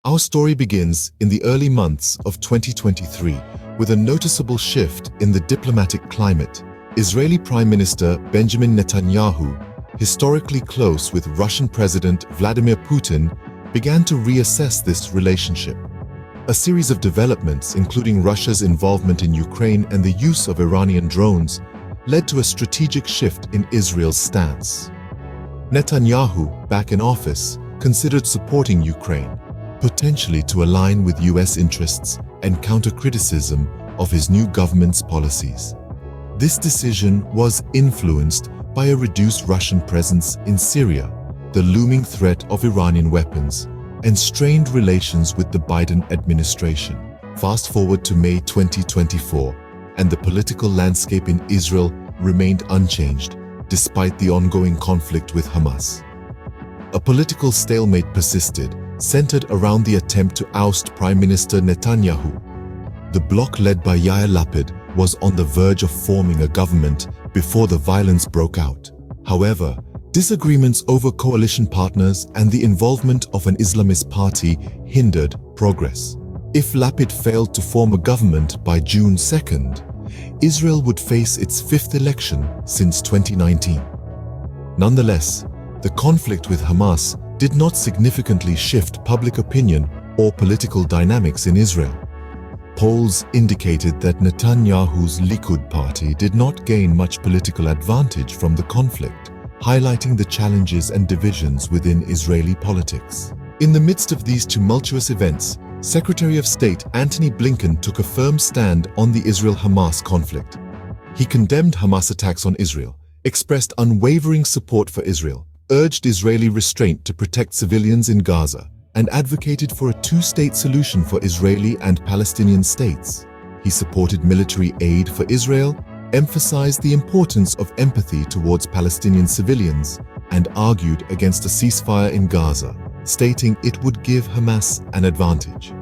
Our story begins in the early months of 2023 with a noticeable shift in the diplomatic climate. Israeli Prime Minister Benjamin Netanyahu, historically close with Russian President Vladimir Putin, began to reassess this relationship. A series of developments, including Russia's involvement in Ukraine and the use of Iranian drones, led to a strategic shift in Israel's stance. Netanyahu, back in office, considered supporting Ukraine, potentially to align with US interests and counter criticism of his new government's policies. This decision was influenced by a reduced Russian presence in Syria, the looming threat of Iranian weapons, and strained relations with the Biden administration. Fast forward to May 2024, and the political landscape in Israel remained unchanged, despite the ongoing conflict with Hamas. A political stalemate persisted, centered around the attempt to oust Prime Minister Netanyahu. The bloc led by Yair Lapid was on the verge of forming a government before the violence broke out. However, disagreements over coalition partners and the involvement of an Islamist party hindered progress. If Lapid failed to form a government by June 2nd, Israel would face its fifth election since 2019. Nonetheless, the conflict with Hamas did not significantly shift public opinion or political dynamics in Israel. Polls indicated that Netanyahu's Likud party did not gain much political advantage from the conflict, highlighting the challenges and divisions within Israeli politics. In the midst of these tumultuous events, Secretary of State Antony Blinken took a firm stand on the Israel-Hamas conflict. He condemned Hamas attacks on Israel, expressed unwavering support for Israel, urged Israeli restraint to protect civilians in Gaza, and advocated for a two-state solution for Israeli and Palestinian states. He supported military aid for Israel, emphasized the importance of empathy towards Palestinian civilians, and argued against a ceasefire in Gaza, stating it would give Hamas an advantage.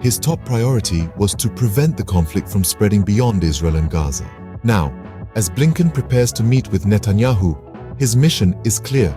His top priority was to prevent the conflict from spreading beyond Israel and Gaza. Now, as Blinken prepares to meet with Netanyahu, his mission is clear: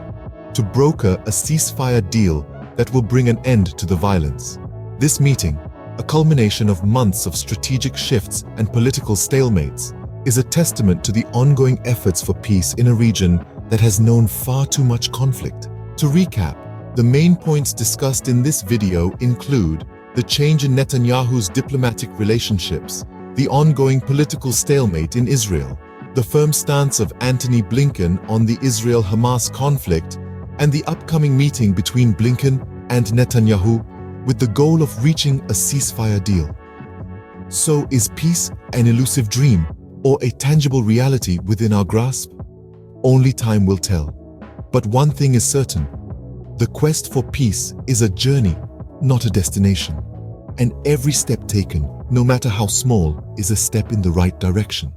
to broker a ceasefire deal that will bring an end to the violence. This meeting, a culmination of months of strategic shifts and political stalemates, is a testament to the ongoing efforts for peace in a region that has known far too much conflict. To recap, the main points discussed in this video include the change in Netanyahu's diplomatic relationships, the ongoing political stalemate in Israel, the firm stance of Antony Blinken on the Israel-Hamas conflict, and the upcoming meeting between Blinken and Netanyahu with the goal of reaching a ceasefire deal. So, is peace an elusive dream or a tangible reality within our grasp? Only time will tell. But one thing is certain: the quest for peace is a journey, not a destination. And every step taken, no matter how small, is a step in the right direction.